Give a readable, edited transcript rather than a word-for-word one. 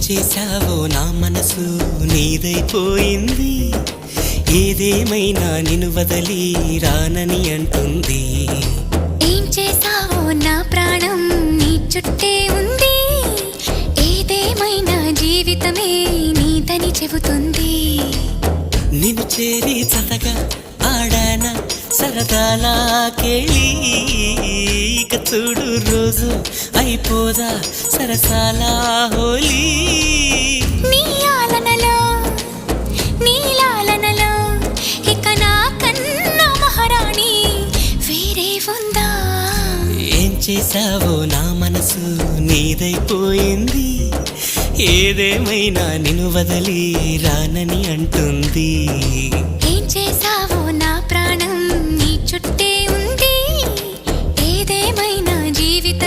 చేశావో నా మనసు నీదైపోయింది, ఏదేమైనా నిన్ను వదలి రానని అంటుంది. ఏం చేసావో నా ప్రాణం నీ చుట్టే ఉంది, ఏదేమైనా జీవితమే నీదని చెబుతుంది. నిన్ను చేరి చతగా ఆడాన సరదాలా కేళి, ఇక చూడు రోజు అయిపోదా సరసాలా హోలీ. నీ ఆలనలో నీ లాలనలో ఇక నా కన్నా మహారాణి వేరే ఉందా? ఏం చేశావో నా మనసు నీదైపోయింది, ఏదేమైనా నిన్ను వదలి రానని అంటుంది. ఏం చేసావో నా ప్రాణం నీ చుట్టే ఉంది, ఏదేమైనా జీవితం